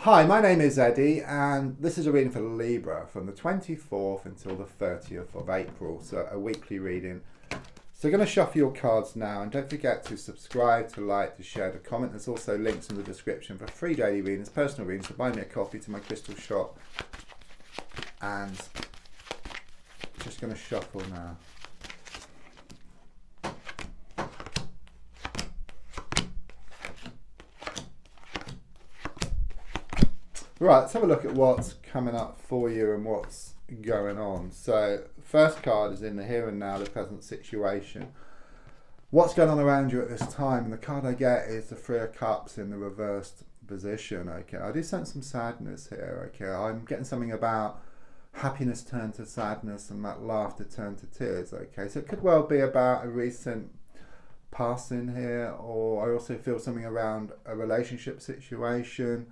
Hi, my name is Eddie, and this is a reading for Libra from the 24th until the 30th of April, so a weekly reading. So I'm going to shuffle your cards now, and don't forget to subscribe, to like, to share, to comment. There's also links in the description for free daily readings, personal readings, to buy me a coffee to my crystal shop. And just going to shuffle now. Right, let's have a look at what's coming up for you and what's going on. So, first card is in the here and now, the present situation. What's going on around you at this time? And the card I get is the Three of Cups in the reversed position. Okay, I do sense some sadness here. Okay, I'm getting something about happiness turned to sadness and that laughter turned to tears. Okay, so it could well be about a recent passing here, or I also feel something around a relationship situation.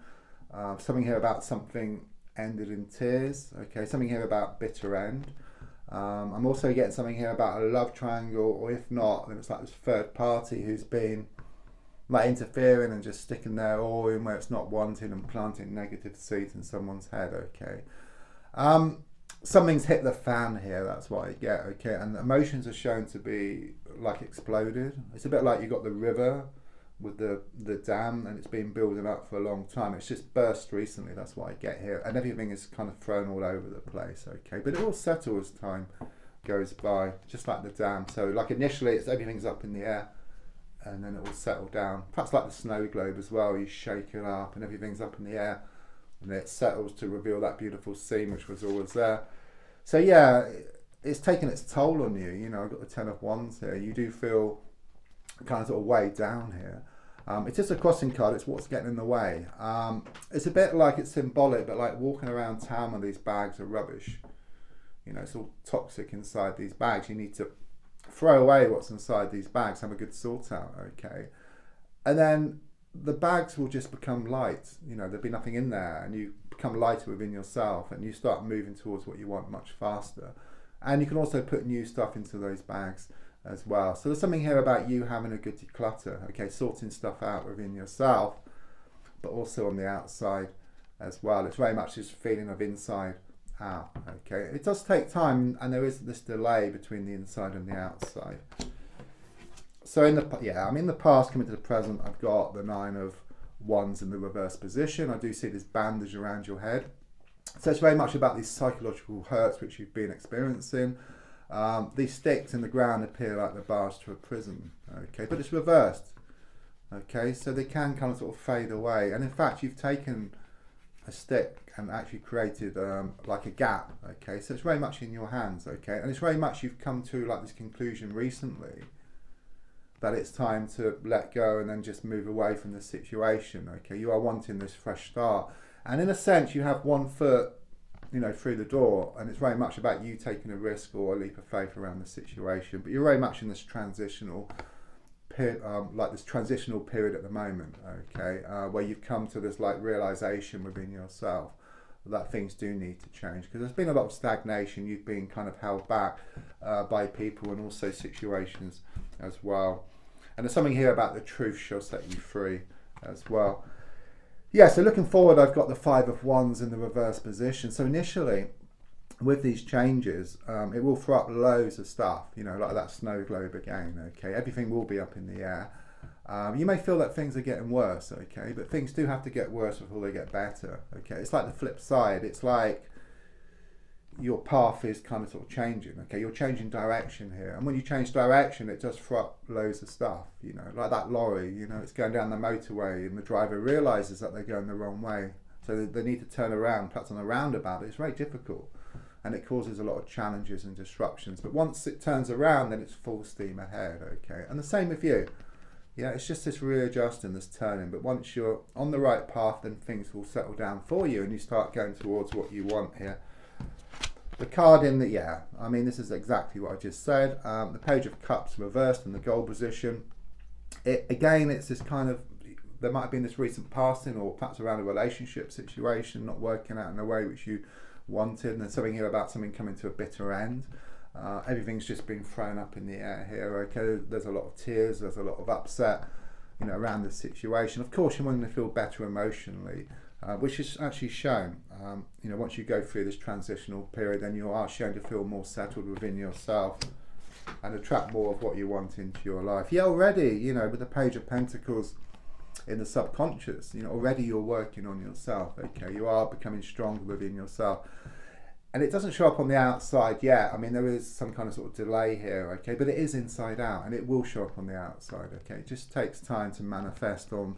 Something here about something ended in tears. Okay, something here about bitter end. I'm also getting something here about a love triangle, or if not, then it's like this third party who's been like interfering and just sticking their oar in where it's not wanted and planting negative seeds in someone's head. Okay, something's hit the fan here. That's what I get. Okay, and the emotions are shown to be like exploded. It's a bit like you got the river with the dam, and it's been building up for a long time. It's just burst recently. That's what I get here, and everything is kind of thrown all over the place. Okay, but it will settle as time goes by, just like the dam. So like initially it's everything's up in the air, and then it will settle down, perhaps like the snow globe as well. You shake it up and everything's up in the air, and then it settles to reveal that beautiful scene which was always there. So yeah, it's taken its toll on you. You know, I've got the Ten of Wands here. You do feel kind of sort of weighed down here. It's just a crossing card. It's what's getting in the way. It's a bit like it's symbolic, but like walking around town with these bags of rubbish. You know, it's all toxic inside these bags. You need to throw away what's inside these bags, have a good sort out, okay? And then the bags will just become light. You know, there'll be nothing in there, and you become lighter within yourself, and you start moving towards what you want much faster. And you can also put new stuff into those bags as well. So there's something here about you having a good declutter, okay, sorting stuff out within yourself, but also on the outside as well. It's very much this feeling of inside out, okay. It does take time, and there is this delay between the inside and the outside. So I'm in the past, coming to the present, I've got the Nine of Wands in the reverse position. I do see this bandage around your head. So it's very much about these psychological hurts which you've been experiencing. These sticks in the ground appear like the bars to a prison, okay, but it's reversed, okay, so they can kind of sort of fade away, and in fact you've taken a stick and actually created like a gap, okay, so it's very much in your hands, okay, and it's very much you've come to like this conclusion recently that it's time to let go and then just move away from the situation, okay. You are wanting this fresh start, and in a sense you have one foot, you know, through the door, and it's very much about you taking a risk or a leap of faith around the situation. But you're very much in this transitional period at the moment, okay, where you've come to this like realization within yourself that things do need to change, because there's been a lot of stagnation. You've been kind of held back by people and also situations as well. And there's something here about the truth shall set you free as well. Yeah, so looking forward, I've got the Five of Wands in the reverse position. So initially, with these changes, it will throw up loads of stuff, you know, like that snow globe again, okay? Everything will be up in the air. You may feel that things are getting worse, okay? But things do have to get worse before they get better, okay? It's like the flip side. It's like your path is kind of sort of changing, okay? You're changing direction here, and when you change direction, it does throw up loads of stuff, you know, like that lorry, you know, it's going down the motorway and the driver realizes that they're going the wrong way, so they need to turn around, perhaps on a roundabout. It's very difficult, and it causes a lot of challenges and disruptions, but once it turns around, then it's full steam ahead, okay? And the same with you. Yeah, it's just this readjusting, this turning, but once you're on the right path, then things will settle down for you and you start going towards what you want here. The card in the, I mean, this is exactly what I just said. The Page of Cups reversed in the gold position. Again, it's this kind of, there might have been this recent passing, or perhaps around a relationship situation not working out in the way which you wanted, and there's something here about something coming to a bitter end. Everything's just been thrown up in the air here, okay? There's a lot of tears, there's a lot of upset, you know, around the situation. Of course, you want to feel better emotionally, which is actually shown. Once you go through this transitional period, then you are shown to feel more settled within yourself and attract more of what you want into your life. Yeah, already, with the Page of Pentacles in the subconscious, already you're working on yourself, okay? You are becoming stronger within yourself. And it doesn't show up on the outside yet. I mean, there is some kind of sort of delay here, okay? But it is inside out, and it will show up on the outside, okay? It just takes time to manifest on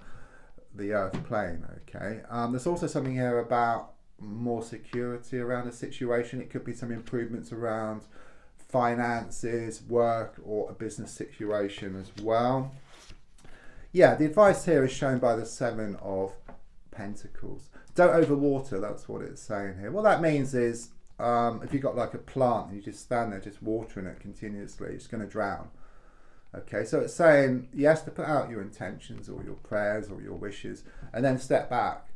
the earth plane, okay? There's also something here about more security around a situation. It could be some improvements around finances, work, or a business situation as well. Yeah, the advice here is shown by the 7 of Pentacles. Don't overwater, that's what it's saying here. What that means is, if you've got like a plant and you just stand there just watering it continuously, it's going to drown. Okay, so it's saying, yes, to put out your intentions or your prayers or your wishes, and then step back.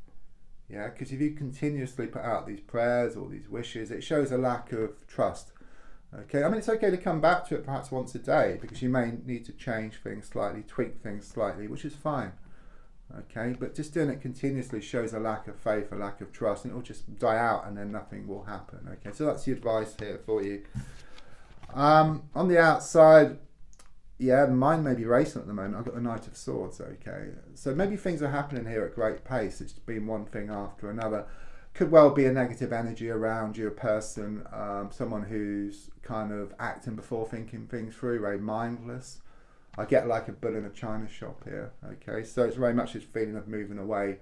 Yeah, because if you continuously put out these prayers or these wishes, it shows a lack of trust. Okay, I mean, it's okay to come back to it perhaps once a day, because you may need to change things slightly, tweak things slightly, which is fine. Okay, but just doing it continuously shows a lack of faith, a lack of trust, and it will just die out and then nothing will happen. Okay, so that's the advice here for you. On the outside, yeah, mine may be racing at the moment. I've got the Knight of Swords, okay. So maybe things are happening here at great pace. It's been one thing after another. Could well be a negative energy around you, a person, someone who's kind of acting before thinking things through, very mindless. I get like a bull in a china shop here, okay. So it's very much this feeling of moving away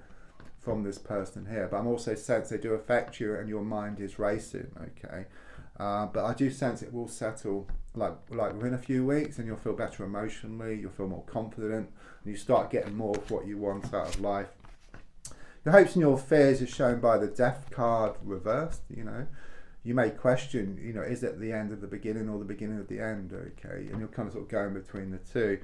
from this person here. But I'm also sense they do affect you and your mind is racing, okay. But I do sense it will settle like within a few weeks, and you'll feel better emotionally, you'll feel more confident, and you start getting more of what you want out of life. Your hopes and your fears is shown by the Death card reversed. You may question, is it the end of the beginning or the beginning of the end, okay? And you're kind of sort of going between the two.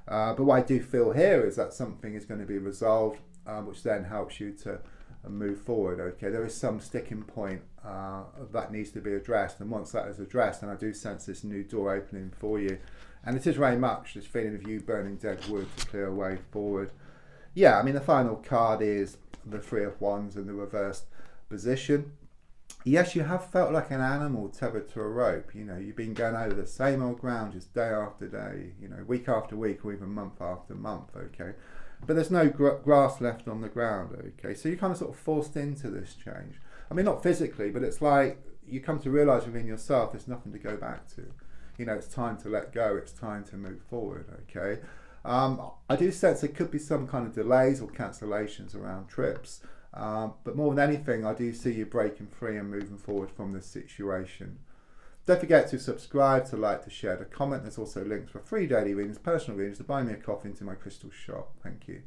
But what I do feel here is that something is going to be resolved, which then helps you to move forward, okay? There is some sticking point that needs to be addressed, and once that is addressed, then I do sense this new door opening for you. And it is very much this feeling of you burning dead wood to clear a way forward. Yeah, I mean, the final card is the 3 of Wands in the reversed position. Yes, you have felt like an animal tethered to a rope. You've been going over the same old ground just day after day, week after week, or even month after month, okay? But there's no grass left on the ground, okay? So you're kind of sort of forced into this change. I mean, not physically, but it's like you come to realise within yourself there's nothing to go back to. It's time to let go, it's time to move forward, okay? I do sense there could be some kind of delays or cancellations around trips, but more than anything, I do see you breaking free and moving forward from this situation. Don't forget to subscribe, to like, to share, to comment. There's also links for free daily readings, personal readings, to buy me a coffee into my crystal shop. Thank you.